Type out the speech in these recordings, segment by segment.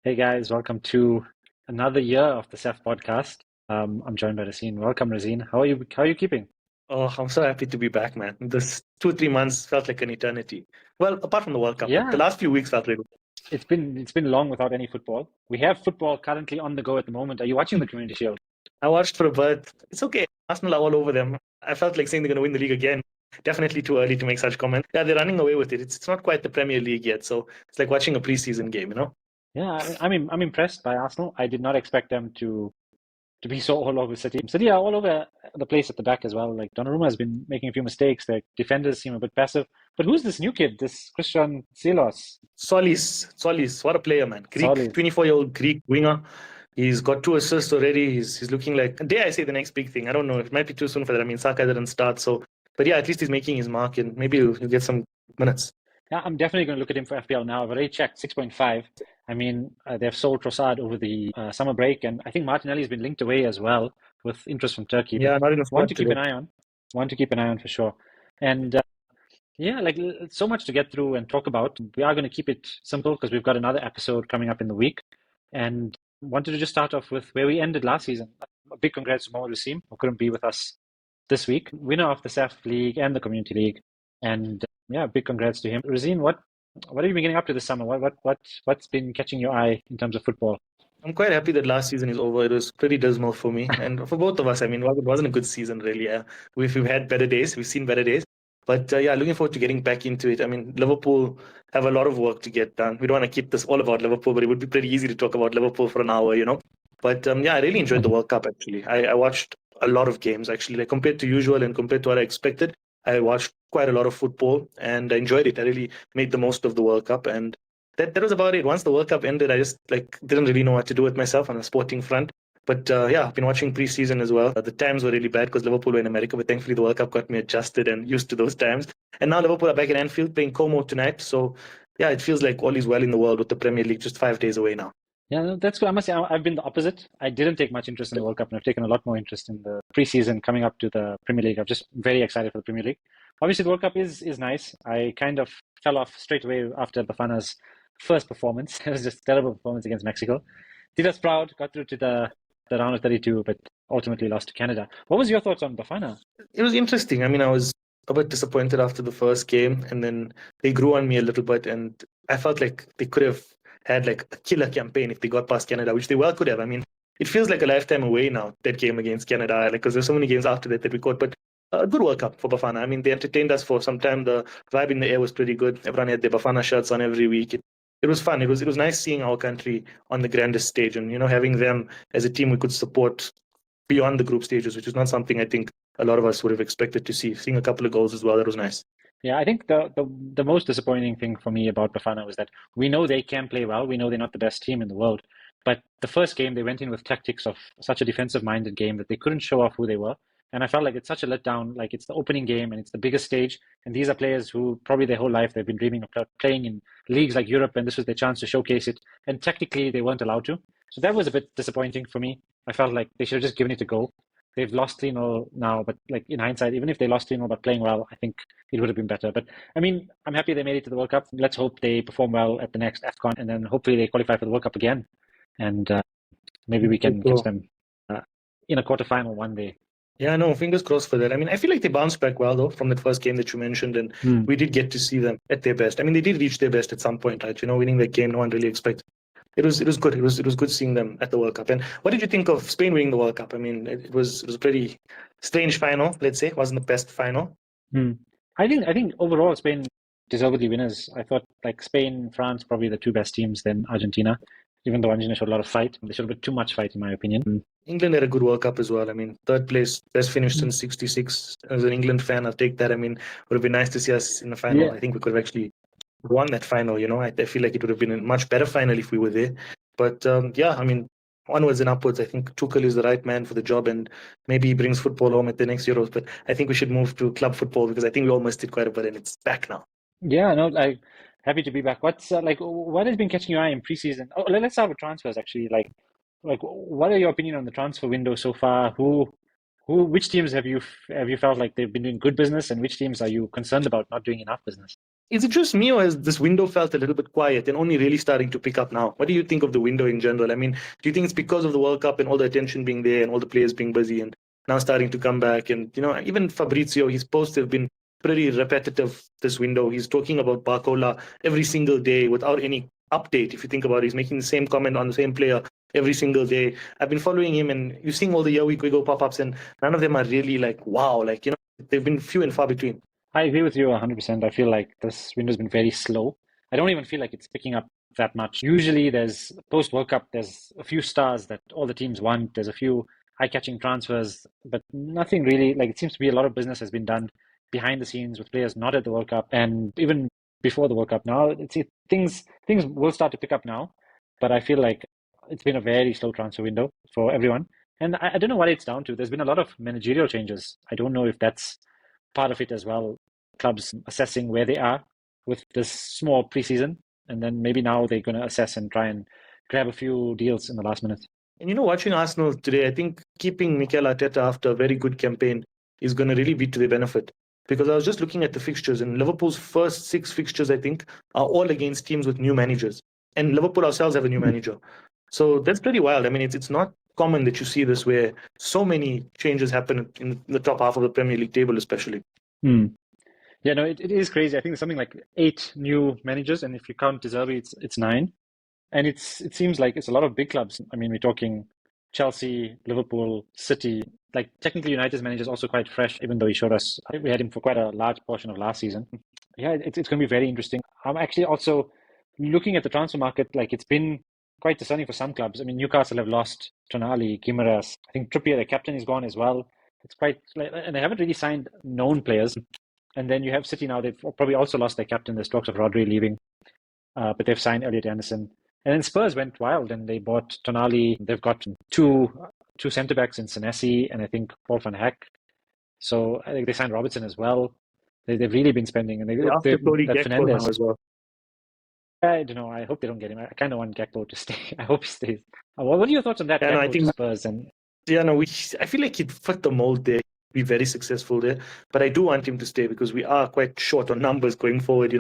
Hey guys, welcome to another year of the SAFF podcast. I'm joined by Razeen. Welcome, Razeen. How are you? How are you keeping? Oh, I'm so happy to be back, man. This 2 3 months felt like an eternity. Well, apart from the World Cup, but the Yeah, last few weeks felt really it's been long without any football. We have football currently on the go at the moment. Are you watching the good. Community Shield? I watched for a bit. It's okay. Arsenal are all over them. I felt like saying they're going to win the league again. Definitely too early to make such comments. Yeah, they're running away with it. It's not quite the Premier League yet, so it's like watching a preseason game. Yeah, I'm impressed by Arsenal. I did not expect them to be so all over City. City are all over the place at the back as well. Like Donnarumma has been making a few mistakes. Their defenders seem a bit passive. But who's this new kid? This Christian Silos? Solis, what a player, man. Greek, Solid. 24-year-old Greek winger. He's got 2 assists already. He's looking like, dare I say, the next big thing. I don't know. It might be too soon for that. I mean, Saka didn't start, so. But yeah, at least he's making his mark, and maybe he'll get some minutes. Yeah, I'm definitely going to look at him for FPL now. I've already checked 6.5. I mean, they've sold Trossard over the summer break, and I think Martinelli's been linked away as well with interest from Turkey. But Yeah, not in the one to squad keep today. an eye on. One to keep an eye on for sure. And yeah, like so much to get through and talk about. We are going to keep it simple because we've got another episode coming up in the week. And wanted to just start off with where we ended last season. A big congrats to Mohamed Wasim, who couldn't be with us this week. Winner of the SAFF League and the Community League. And yeah, big congrats to him. Razeen, what have you been getting up to this summer? What's been catching your eye in terms of football? I'm quite happy that last season is over. It was pretty dismal for me and for both of us. I mean, it wasn't a good season, really. We've had better days. We've seen better days. But yeah, looking forward to getting back into it. I mean, Liverpool have a lot of work to get done. We don't want to keep this all about Liverpool, but it would be pretty easy to talk about Liverpool for an hour. But yeah, I really enjoyed the World Cup, actually. I watched a lot of games, actually. Like compared to usual and compared to what I expected, I watched quite a lot of football and I enjoyed it. I really made the most of the World Cup. And that was about it. Once the World Cup ended, I just like didn't really know what to do with myself on a sporting front. But yeah, I've been watching preseason as well. The times were really bad because Liverpool were in America, but thankfully the World Cup got me adjusted and used to those times. And now Liverpool are back in Anfield playing Como tonight. So yeah, it feels like all is well in the world with the Premier League just 5 days away now. Yeah, no, that's good. I must say, I've been the opposite. I didn't take much interest in the World Cup, and I've taken a lot more interest in the preseason coming up to the Premier League. I'm just very excited for the Premier League. Obviously, the World Cup is nice. I kind of fell off straight away after Bafana's first performance. It was just a terrible performance against Mexico. Did us proud, got through to the round of 32, but ultimately lost to Canada. What was your thoughts on Bafana? It was interesting. I mean, I was a bit disappointed after the first game, and then they grew on me a little bit, and I felt like they could have had like a killer campaign if they got past Canada, which they well could have. I mean, it feels like a lifetime away now, that game against Canada, like because there's so many games after that we caught, but a good World Cup for Bafana. I mean, they entertained us for some time. The vibe in the air was pretty good. Everyone had their Bafana shirts on every week. It was fun. It was nice seeing our country on the grandest stage, and having them as a team we could support beyond the group stages, which is not something I think a lot of us would have expected to see. Seeing a couple of goals as well, that was nice. Yeah, I think the most disappointing thing for me about Bafana was that we know they can play well. We know they're not the best team in the world. But the first game, they went in with tactics of such a defensive-minded game that they couldn't show off who they were. And I felt like it's such a letdown. Like it's the opening game and it's the biggest stage. And these are players who probably their whole life they've been dreaming of playing in leagues like Europe, and this was their chance to showcase it. And technically, they weren't allowed to. So that was a bit disappointing for me. I felt like they should have just given it a go. They've lost 3-0 now, but like in hindsight, even if they lost 3-0 but playing well, I think it would have been better. But I mean, I'm happy they made it to the World Cup. Let's hope they perform well at the next AFCON, and then hopefully they qualify for the World Cup again. And maybe we can catch So, them uh, in a quarterfinal one day. yeah, no, fingers crossed for that. I mean, I feel like they bounced back well though from that first game that you mentioned, and Hmm. we did get to see them at their best. I mean, they did reach their best at some point, right? Winning that game, no one really expected. It was good. It was good seeing them at the World Cup. And what did you think of Spain winning the World Cup? I mean, it was a pretty strange final. Let's say it wasn't the best final. Hmm. I think overall Spain deservedly winners. I thought like Spain, France probably the two best teams, then Argentina. Even though Argentina showed a lot of fight, they showed a bit too much fight in my opinion. England had a good World Cup as well. I mean, third place, best finish since '66. As an England fan, I'll take that. I mean, it would have been nice to see us in the final. Yeah, I think we could have actually won that final. I feel like it would have been a much better final if we were there. But yeah, I mean, onwards and upwards. I think Tuchel is the right man for the job, and maybe he brings football home at the next Euros. But I think we should move to club football because I think we all missed it quite a bit, and it's back now. yeah, no, I happy to be back. What's like what has been catching your eye in preseason? Oh, let's start with transfers actually. Like what are your opinion on the transfer window so far? Who Which teams have you felt like they've been doing good business, and which teams are you concerned about not doing enough business? Is it just me, or has this window felt a little bit quiet and only really starting to pick up now? What do you think of the window in general? I mean, do you think it's because of the World Cup and all the attention being there and all the players being busy and now starting to come back? And, even Fabrizio, his posts have been pretty repetitive this window. He's talking about Barcola every single day without any update. If you think about it, he's making the same comment on the same player every single day. I've been following him, and you're seeing all the we go pop-ups, and none of them are really like, wow, like, they've been few and far between. I agree with you 100%. I feel like this window's been very slow. I don't even feel like it's picking up that much. Usually, there's post World Cup, there's a few stars that all the teams want. There's a few eye-catching transfers, but nothing really. Like it seems to be a lot of business has been done behind the scenes with players not at the World Cup, and even before the World Cup. Now, things will start to pick up now, but I feel like it's been a very slow transfer window for everyone. And I don't know what it's down to. There's been a lot of managerial changes. I don't know if that's part of it as well. Clubs assessing where they are with this small preseason, and then maybe now they're going to assess and try and grab a few deals in the last minute. And watching Arsenal today, I think keeping Mikel Arteta after a very good campaign is going to really be to their benefit. Because I was just looking at the fixtures, and Liverpool's first 6 fixtures, I think, are all against teams with new managers. And Liverpool ourselves have a new manager. So that's pretty wild. I mean, it's not common that you see this where so many changes happen in the top half of the Premier League table, especially. Yeah, no, it is crazy. I think there's something like 8 new managers, and if you count De Zerbi, it's 9. And it seems like it's a lot of big clubs. I mean, we're talking Chelsea, Liverpool, City. Like technically, United's manager is also quite fresh, even though he showed us we had him for quite a large portion of last season. Yeah, it's going to be very interesting. I'm actually also looking at the transfer market. Like it's been quite discerning for some clubs. I mean, Newcastle have lost Tonali, Guimaraes. I think Trippier, the captain, is gone as well. It's quite, and they haven't really signed known players. And then you have City now. They've probably also lost their captain. There's talks of Rodri leaving, but they've signed Elliot Anderson. And then Spurs went wild and they bought Tonali. They've got two centre backs in Senesi and I think Paul van Hek. So I think they signed Robertson as well. They've really been spending, and after Cody Gakpo now as well. I don't know. I hope they don't get him. I kind of want Gakpo to stay. I hope he stays. What are your thoughts on that? Yeah, no, I think Spurs and I feel like he'd fit the mold there. Be very successful there, but I do want him to stay because we are quite short on numbers going forward,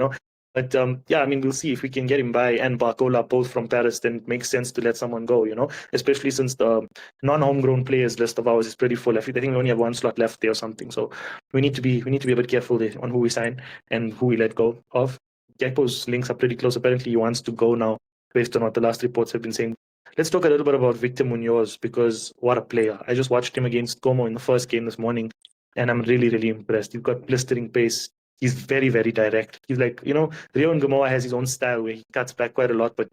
But yeah, I mean, we'll see if we can get him by and Barcola both from Paris. Then it makes sense to let someone go, especially since the non-homegrown players list of ours is pretty full. I think we only have 1 slot left there or something. So we need to be a bit careful there on who we sign and who we let go of. Gakpo's links are pretty close. Apparently, he wants to go now, based on what the last reports have been saying. Let's talk a little bit about Victor Munoz, because what a player. I just watched him against Como in the first game this morning, and I'm really, really impressed. He's got blistering pace. He's very, very direct. He's like, Rio Ngamoa has his own style where he cuts back quite a lot, but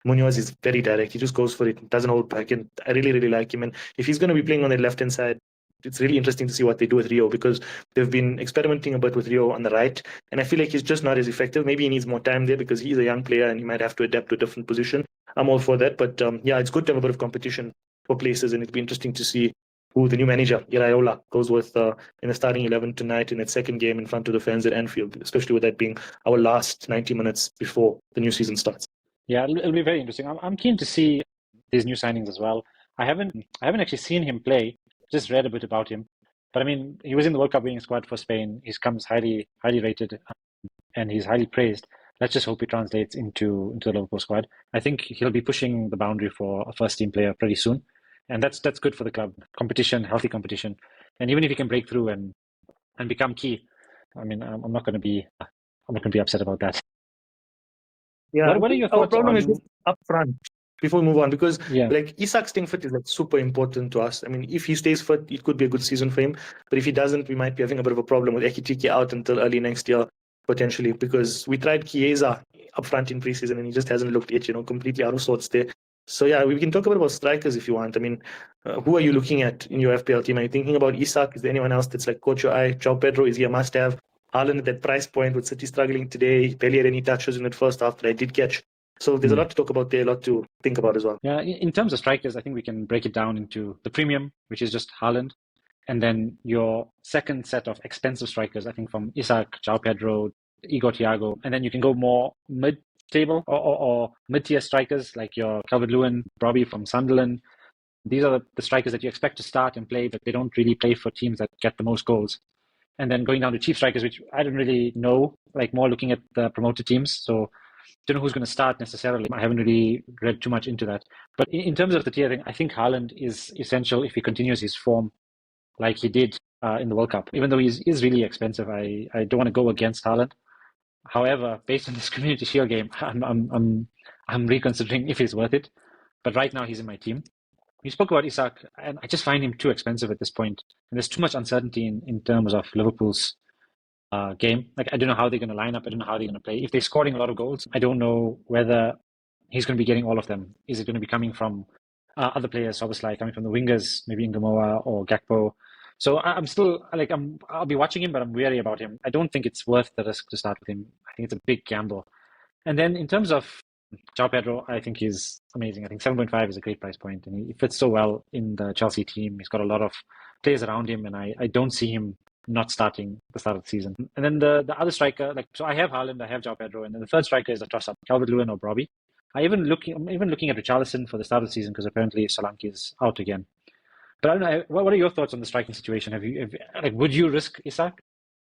Munoz is very direct. He just goes for it, doesn't hold back, and I really, really like him. And if he's going to be playing on the left-hand side, it's really interesting to see what they do with Rio, because they've been experimenting a bit with Rio on the right, and I feel like he's just not as effective. Maybe he needs more time there because he's a young player and he might have to adapt to a different position. I'm all for that, but yeah, it's good to have a bit of competition for places, and it'll be interesting to see who the new manager, Iraola, goes with in the starting 11 tonight in that second game in front of the fans at Anfield, especially with that being our last 90 minutes before the new season starts. Yeah, it'll be very interesting. I'm keen to see these new signings as well. I haven't actually seen him play, just read a bit about him. But I mean, he was in the World Cup winning squad for Spain. He comes highly rated, and he's highly praised. Let's just hope he translates into the Liverpool squad. I think he'll be pushing the boundary for a first team player pretty soon, and that's good for the club. Competition, healthy competition, and even if he can break through and become key, I mean, I'm not going to be upset about that. Yeah, what are your thoughts? Our problem is just up front. Before we move on, because like Isak staying fit is like super important to us. I mean, if he stays fit, it could be a good season for him. But if he doesn't, we might be having a bit of a problem with Ekitike out until early next year, potentially, because we tried Chiesa up front in preseason and he just hasn't looked it, completely out of sorts there. So yeah, we can talk about strikers if you want. I mean, who are you looking at in your FPL team? Are you thinking about Isak? Is there anyone else that's like caught your eye? João Pedro, is he a must-have? Haaland at that price point with City struggling today, barely had any touches in that first half that I did catch. So there's a lot to talk about there, a lot to think about as well. Yeah, in terms of strikers, I think we can break it down into the premium, which is just Haaland, and then your second set of expensive strikers, I think from Isak, João Pedro, Igor Thiago, and then you can go more mid-table or mid-tier strikers like your Calvert-Lewin, Robbie from Sunderland, These are the strikers that you expect to start and play, but they don't really play for teams that get the most goals. And then going down to cheap strikers, which I don't really know, like more looking at the promoted teams. So don't know who's going to start necessarily. I haven't really read too much into that. But in terms of the tier thing, I think Haaland is essential if he continues his form like he did in the World Cup. Even though he is really expensive, I don't want to go against Haaland. However, based on this Community Shield game, I'm reconsidering if he's worth it. But right now he's in my team. You spoke about Isak, and I just find him too expensive at this point. And there's too much uncertainty in terms of Liverpool's game. Like, I don't know how they're going to line up. I don't know how they're going to play. If they're scoring a lot of goals, I don't know whether he's going to be getting all of them. Is it going to be coming from other players, obviously, coming from the wingers, maybe Ngamoa or Gakpo? So I'm still, I'll be watching him, but I'm wary about him. I don't think it's worth the risk to start with him. I think it's a big gamble. And then in terms of João Pedro, I think he's amazing. I think 7.5 is a great price point, and he fits so well in the Chelsea team. He's got a lot of players around him, and I don't see him not starting at the start of the season. And then the other striker, so I have Haaland, I have João Pedro, and then the third striker is a toss-up, Calvert-Lewin or Brobbey. I'm even looking at Richarlison for the start of the season because apparently Solanke is out again. But I don't know, what are your thoughts on the striking situation? Would you risk Isak?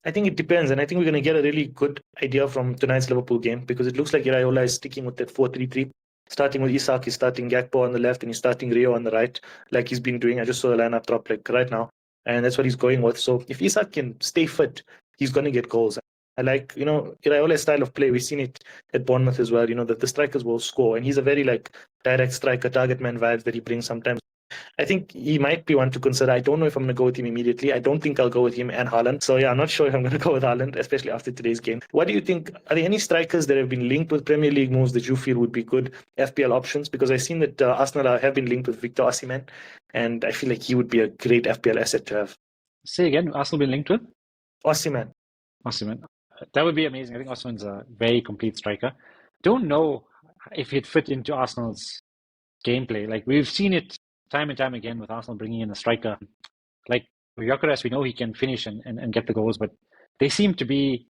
I think it depends, and I think we're going to get a really good idea from tonight's Liverpool game because it looks like Iraola is sticking with that 4-3-3. Starting with Isak, he's starting Gakpo on the left and he's starting Rio on the right, like he's been doing. I just saw the lineup drop like right now, and that's what he's going with. So if Isak can stay fit, he's going to get goals. I like, Iraola's style of play. We've seen it at Bournemouth as well, that the strikers will score, and he's a very direct striker, target man vibes that he brings sometimes. I think he might be one to consider. I don't know if I'm going to go with him immediately. I don't think I'll go with him and Haaland. So yeah, I'm not sure if I'm going to go with Haaland, especially after today's game. What do you think? Are there any strikers that have been linked with Premier League moves that you feel would be good FPL options? Because I've seen that Arsenal have been linked with Victor Osimhen, and I feel like he would be a great FPL asset to have. Say again, Arsenal been linked with? Osimhen. That would be amazing. I think Osimhen's a very complete striker. Don't know if he'd fit into Arsenal's gameplay. Like, we've seen it time and time again with Arsenal bringing in a striker. Like Gyökeres, we know he can finish and get the goals, but they seem to be,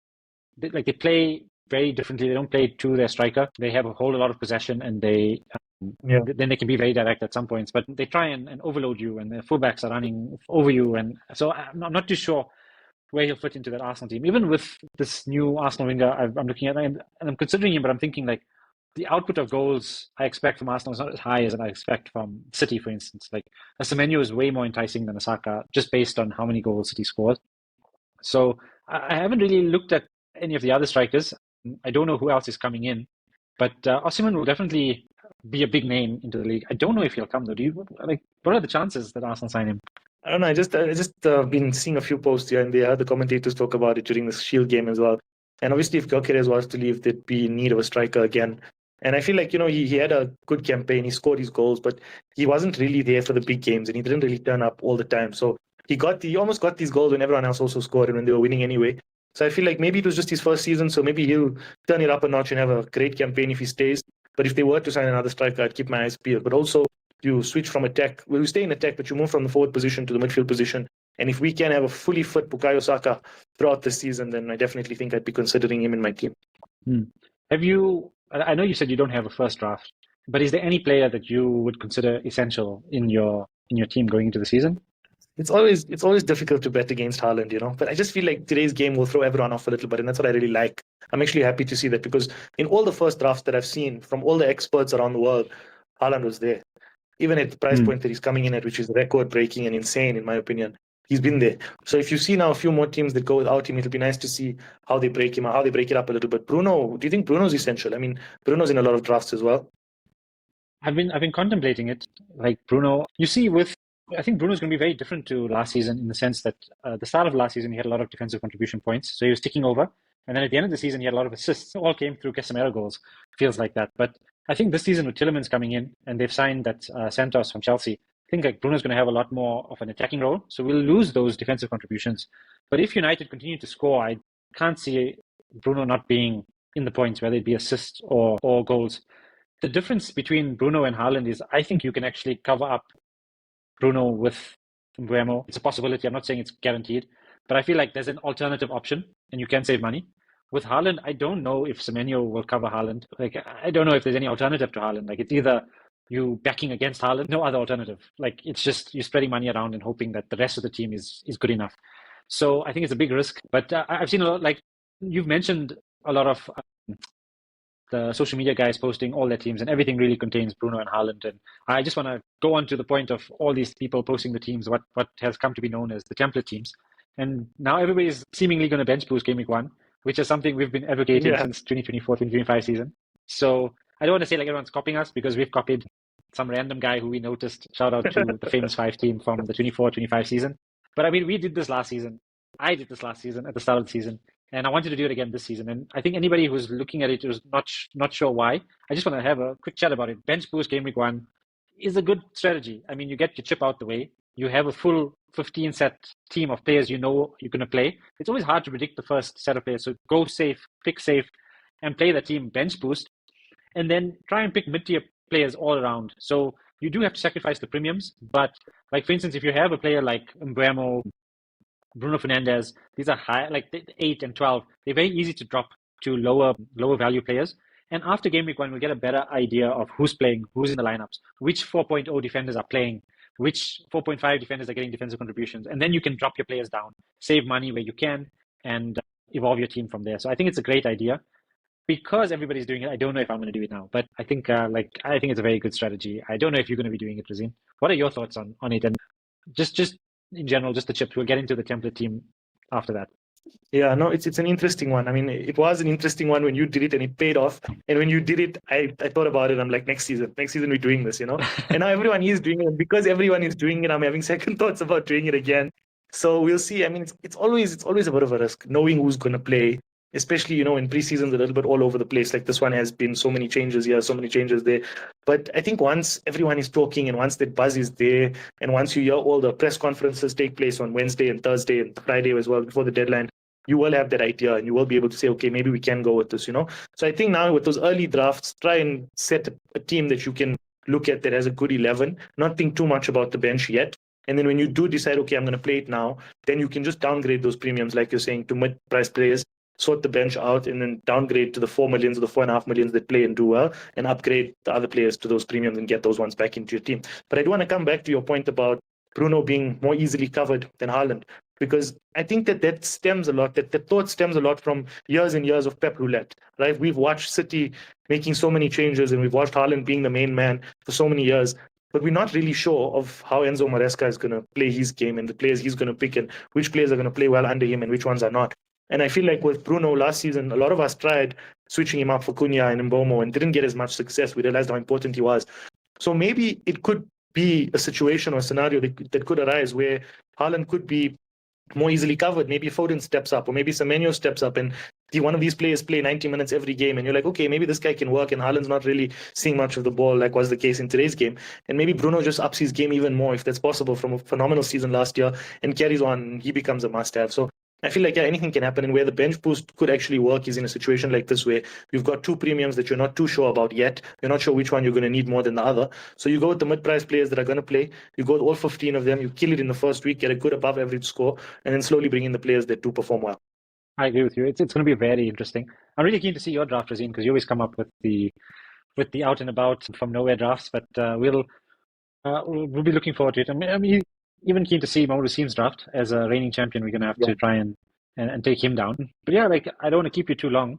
they play very differently. They don't play to their striker. They have a whole lot of possession, and then they can be very direct at some points, but they try and overload you, and the fullbacks are running over you. And so I'm not too sure where he'll fit into that Arsenal team. Even with this new Arsenal winger I'm looking at, and I'm considering him, but I'm thinking the output of goals I expect from Arsenal is not as high as I expect from City, for instance. Like, a Semenyo is way more enticing than a Saka, just based on how many goals City scores. So I haven't really looked at any of the other strikers. I don't know who else is coming in, but Osimhen will definitely be a big name into the league. I don't know if he'll come though. Do you what are the chances that Arsenal sign him? I don't know. I just been seeing a few posts here and there. The commentators talk about it during the Shield game as well. And obviously, if Gyökeres was to leave, they'd be in need of a striker again. And I feel like, he had a good campaign. He scored his goals, but he wasn't really there for the big games, and he didn't really turn up all the time. So he almost got these goals when everyone else also scored and when they were winning anyway. So I feel like maybe it was just his first season, so maybe he'll turn it up a notch and have a great campaign if he stays. But if they were to sign another striker, I'd keep my eyes peeled. But also, you switch from attack. Well, you stay in attack, but you move from the forward position to the midfield position. And if we can have a fully fit Bukayo Saka throughout the season, then I definitely think I'd be considering him in my team. I know you said you don't have a first draft, but is there any player that you would consider essential in your team going into the season? It's always difficult to bet against Haaland, but I just feel like today's game will throw everyone off a little bit, and that's what I really like. I'm actually happy to see that, because in all the first drafts that I've seen from all the experts around the world, Haaland was there. Even at the price point that he's coming in at, which is record-breaking and insane, in my opinion, he's been there. So if you see now a few more teams that go without him, it'll be nice to see how they break him, how they break it up a little bit. Bruno, do you think Bruno's essential? I mean, Bruno's in a lot of drafts as well. I've been contemplating it. Like Bruno, I think Bruno's going to be very different to last season in the sense that the start of last season he had a lot of defensive contribution points, so he was ticking over, and then at the end of the season he had a lot of assists. All came through Casemiro goals. Feels like that, but I think this season with Tielemans coming in and they've signed that Santos from Chelsea, I think like Bruno's going to have a lot more of an attacking role, so we'll lose those defensive contributions. But if United continue to score, I can't see Bruno not being in the points, whether it be assists or goals. The difference between Bruno and Haaland is I think you can actually cover up Bruno with Mbeumo. It's a possibility. I'm not saying it's guaranteed, but I feel like there's an alternative option and you can save money. With Haaland, I don't know if Semenyo will cover Haaland. Like, I don't know if there's any alternative to Haaland. Like, it's either you backing against Haaland, no other alternative. Like it's just you're spreading money around and hoping that the rest of the team is good enough. So I think it's a big risk. But I've seen a lot, like you've mentioned a lot of the social media guys posting all their teams, and everything really contains Bruno and Haaland. And I just want to go on to the point of all these people posting the teams, what has come to be known as the template teams. And now everybody's seemingly going to bench boost game week 1, which is something we've been advocating since 2024, 2025 season. So I don't want to say like everyone's copying us, because we've copied some random guy who we noticed. Shout out to the famous 5 team from the 24-25 season. But I mean, we did this last season. I did this last season at the start of the season. And I wanted to do it again this season. And I think anybody who's looking at it who's not sure why, I just want to have a quick chat about it. Bench boost game week 1 is a good strategy. I mean, you get your chip out the way. You have a full 15 set team of players you know you're going to play. It's always hard to predict the first set of players. So go safe, pick safe, and play the team bench boost. And then try and pick mid-tier players all around. So you do have to sacrifice the premiums. But like, for instance, if you have a player like Mbeumo, Bruno Fernandes, these are high, like 8 and 12. They're very easy to drop to lower value players. And after game week 1, we'll get a better idea of who's playing, who's in the lineups, which 4.0 defenders are playing, which 4.5 defenders are getting defensive contributions. And then you can drop your players down, save money where you can, and evolve your team from there. So I think it's a great idea. Because everybody's doing it, I don't know if I'm going to do it now. But I think I think it's a very good strategy. I don't know if you're going to be doing it, Razin. What are your thoughts on it? And just in general, just the chips. We'll get into the template team after that. Yeah, no, it's an interesting one. I mean, it was an interesting one when you did it and it paid off. And when you did it, I thought about it. I'm like, next season we're doing this, you know? And now everyone is doing it. And because everyone is doing it, I'm having second thoughts about doing it again. So we'll see. I mean, it's always a bit of a risk knowing who's going to play, especially, you know, in preseason's a little bit all over the place. Like this one has been so many changes here, so many changes there. But I think once everyone is talking and once that buzz is there, and once you hear all the press conferences take place on Wednesday and Thursday and Friday as well before the deadline, you will have that idea and you will be able to say, okay, maybe we can go with this, you know? So I think now with those early drafts, try and set a team that you can look at that has a good 11, not think too much about the bench yet. And then when you do decide, okay, I'm going to play it now, then you can just downgrade those premiums, like you're saying, to mid-price players, sort the bench out, and then downgrade to the 4 millions or the 4.5 millions that play and do well, and upgrade the other players to those premiums and get those ones back into your team. But I do want to come back to your point about Bruno being more easily covered than Haaland, because I think that stems a lot, that thought stems a lot from years and years of Pep Roulette, right? We've watched City making so many changes and we've watched Haaland being the main man for so many years, but we're not really sure of how Enzo Maresca is going to play his game and the players he's going to pick and which players are going to play well under him and which ones are not. And I feel like with Bruno last season, a lot of us tried switching him up for Cunha and Mbeumo and didn't get as much success. We realized how important he was. So maybe it could be a situation or a scenario that could arise where Haaland could be more easily covered. Maybe Foden steps up, or maybe Semenyo steps up, and one of these players play 90 minutes every game, and you're like, okay, maybe this guy can work, and Haaland's not really seeing much of the ball, like was the case in today's game. And maybe Bruno just ups his game even more, if that's possible, from a phenomenal season last year, and carries on, and he becomes a must-have. So I feel like, yeah, anything can happen. And where the bench boost could actually work is in a situation like this, where you've got two premiums that you're not too sure about yet. You're not sure which one you're going to need more than the other. So you go with the mid-price players that are going to play. You go with all 15 of them. You kill it in the first week, get a good above average score, and then slowly bring in the players that do perform well. I agree with you. It's going to be very interesting. I'm really keen to see your draft, Razin, because you always come up with the out and about from nowhere drafts. But we'll be looking forward to it. I mean, even keen to see Mamadou Sim's draft as a reigning champion. We're going to have to try and take him down. But yeah, like, I don't want to keep you too long.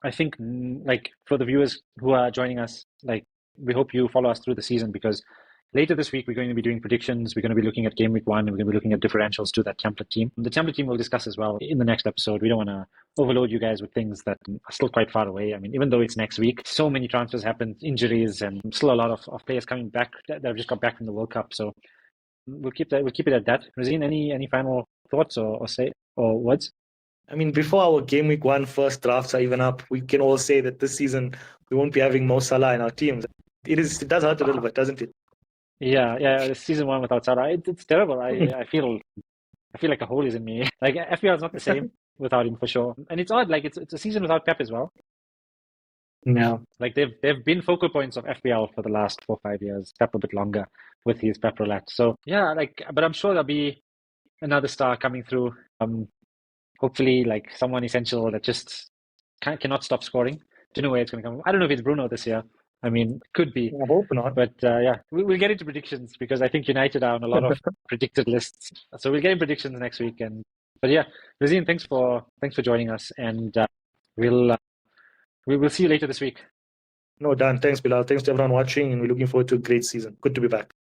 I think, like, for the viewers who are joining us, like, we hope you follow us through the season, because later this week we're going to be doing predictions. We're going to be looking at game week 1, and we're going to be looking at differentials to that template team. The template team we'll discuss as well in the next episode. We don't want to overload you guys with things that are still quite far away. I mean, even though it's next week, so many transfers happen, injuries, and still a lot of players coming back that have just got back from the World Cup. So we'll keep it at that. Razin, any final thoughts or words? I mean, before our game week 1 first drafts are even up, we can all say that this season we won't be having Mo Salah in our teams. It does hurt a little bit, doesn't it? Yeah. Season 1 without Salah, it's terrible. I feel like a hole is in me. Like, FPL is not the same without him, for sure. And it's odd. Like, it's a season without Pep as well. No. Like, they've been focal points of FPL for the last 4 or 5 years. Pep a bit longer with his Pep Roulette. So yeah, like, but I'm sure there'll be another star coming through. Hopefully, like, someone essential that just cannot stop scoring. Don't know where it's going to come from. I don't know if it's Bruno this year. I mean, could be. I hope not. But yeah, we'll get into predictions because I think United are on a lot of predicted lists. So we'll get in predictions next week. But yeah, Razine, thanks for joining us, and we'll see you later this week. No, done. Thanks, Bilal. Thanks to everyone watching, and we're looking forward to a great season. Good to be back.